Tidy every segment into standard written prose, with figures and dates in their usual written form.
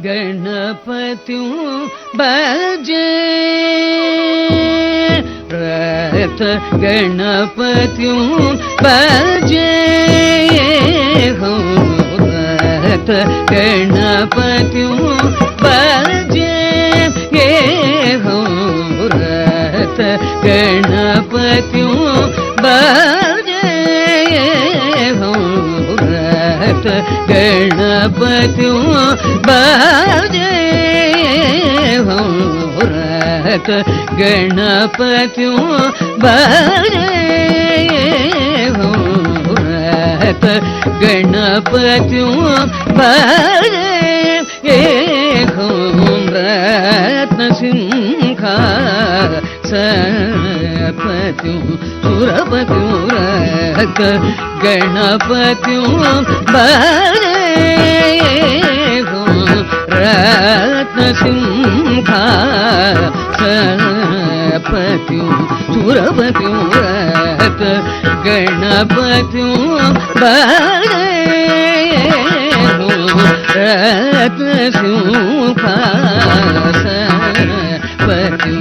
गणपति बजे रथ गणपति बजे रथ गणपति बजे रथ गणपति बजे रथ गणपति बजे रथ गणपति बजे रथ गणपति बजे रत्न सिंहासनपति सुरपति रथ गणपति बजे रत्न सिंहासनपति सुरपति रथ गणपति बजे रत्न सिंहासनपति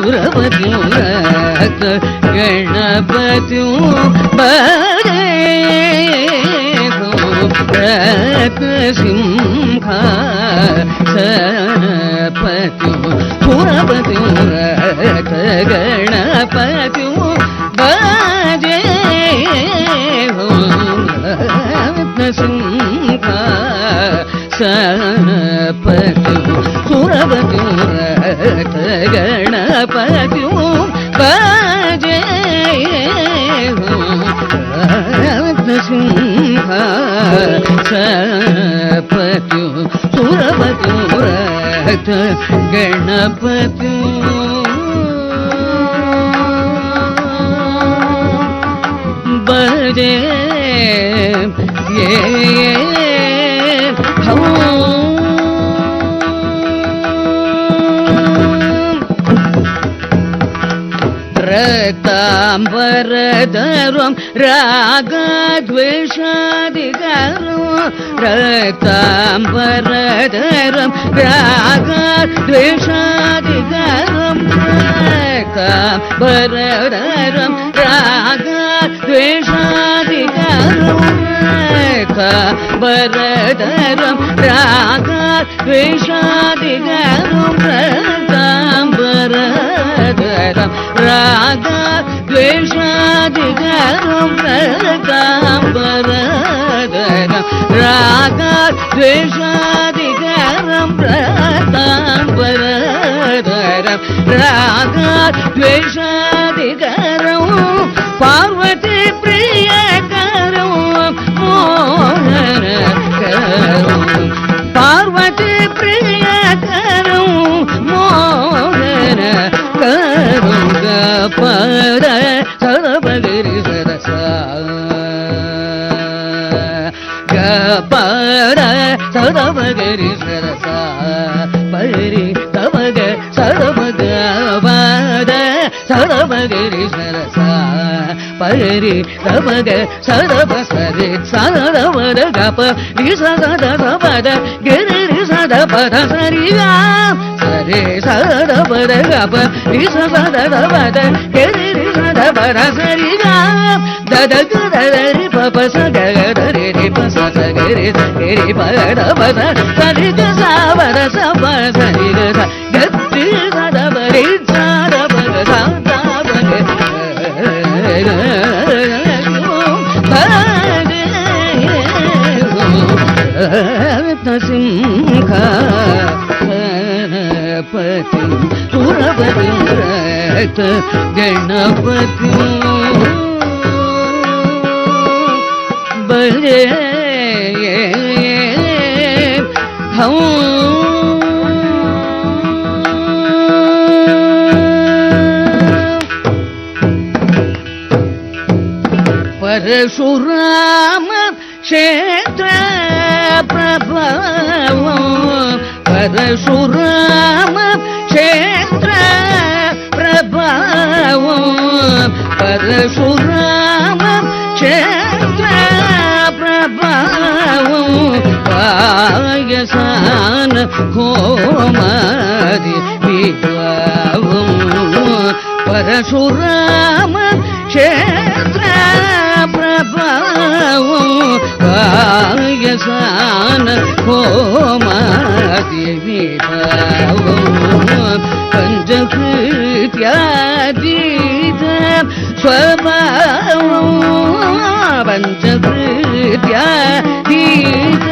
सुरपति रथ गणपति बजे रत्न सिंहासनपति सुरपति रथ गणपति बजे रत्न सिंहासनपति सुरपति रथ गणपति बजे रत्न सिंहासनपति सुरपति रथ गणपति बजे रक्तांबरधरं रागद्वेषादिकरं रक्तांबरधरं रागद्वेषादिकरं रक्तांबरधरं रागद्वेषादिकरं रक्तांबरधरं रागद्वेषादिकरं रक्तांबरधरं रागद्वेषादिकरं रक्तांबरधरं रागद्वेषादिकरं रक्तांबरधरं रागद्वेषादिकरं पार्वती प्रियकरं मोहनकरं पार्वती प्रियकरं मोहनकरं गपद सरबगिरि सरसा गपद सरबगिरि सरसा परि तवग सरबगपद सरबगिरि सरसा परि तवग सरब सरि सरबद गप रिसद पद गिरि सद पद सरिगा सरे सरबद गप रिसद पद गिरि सद पद सरिगा दद गरि पप सगरि रि पस सगरि गिरि पद पद सरि ग सावद सब सरि ग गति सद परि सद पद सद रत्न सिंहासनपति सुरपति रथ गणपति बजे परशुराम क्षेत्र प्रभव परशुराम क्षेत्र प्रभव परशुराम क्षेत्र प्रभव पायसा கோமாதி விபாவம் பரசுராம க்ஷேத்ர பிரபாவம் வாயசான கோமாதி விபாவம் பஞ்சகிருத்யாதீத ஸ்வபாவம் பஞ்சகிருத்யாதீத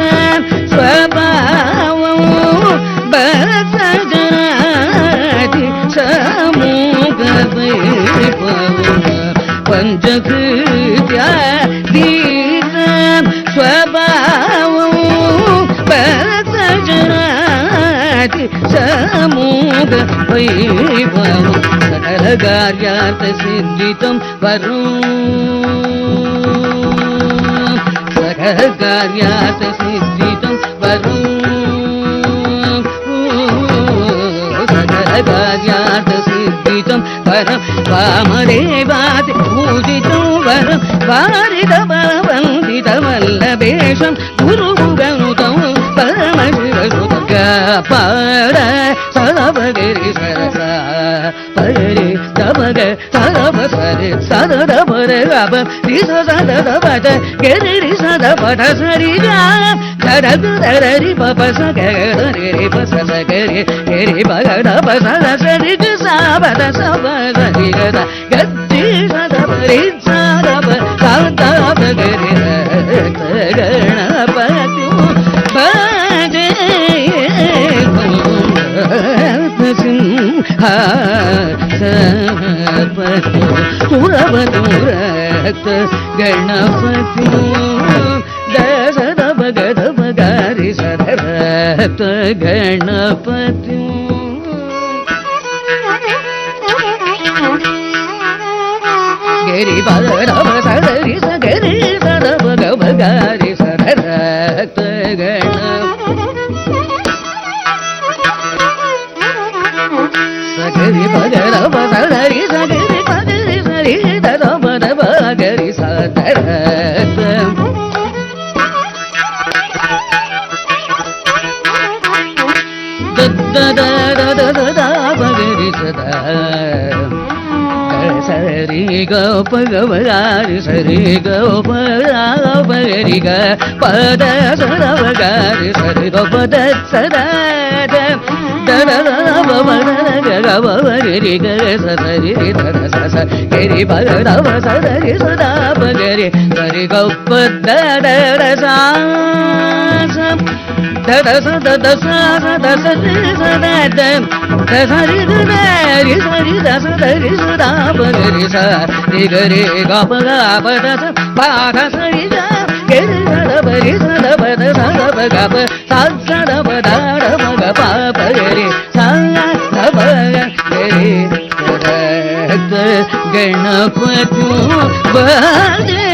ஸ்வபாவம் பரசஜாதி சமூக வைபவம் பஞ்சகிருத்யாதீத ஸ்வபாவம் பரசஜாதி சமூக வைபவம் சகல கார்யார்த்த சித்திதம் வரும் சகல கார்யார்த்த சித்திதம் வரும் சகல கார்யார்த்த சித்திதம் வரம் வாமதேவாதி பூஜிதம் வரம் வாரித பலவந்தித வல்லபேஷம் குருகுகனுதம் பரமசிவசுதம் பாட சதபகிரி சரச பரி தபக சதப சரி சதபர அப ரிச சதபட கரி சதபட சரி தரது தரரி பப சகரி பச சகரி கரி பகட பச சரி சபத சபரி கத கத்தி சதபரி சதப சதபகரி கணபதி பஜே துரவதுரத் கணபதி தசதபகதபகாரி சதரத் கணபதி கரி பதடப சதரி சகரி சதபகபகாரி சதரத் சகரி பகரப சதரி சகரி பகரி சரி தரபத பகரி சதரத் தததததததா பகரி சதா சரி கபகவகாரி சரி கபகரி க பத சரவகாரி சரி கபத சதத தததபவரி க சரி தத ச கரி பகரவ சதரி சதா பகரி சரி கபத தததசம் ததச ததச ததச சதத தசரி தரி சரி தச தரி சதா பகரி சரி கரி கபகபத பாத சரி கரி சதபரி சதபத சதபகப சதபதாட மக பாபகரி சதபகரி சதத் கணபதி பஜே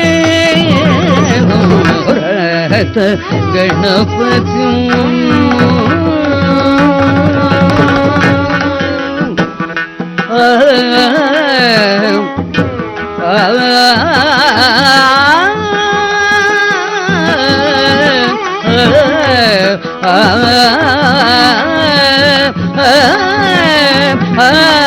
கணபதி ah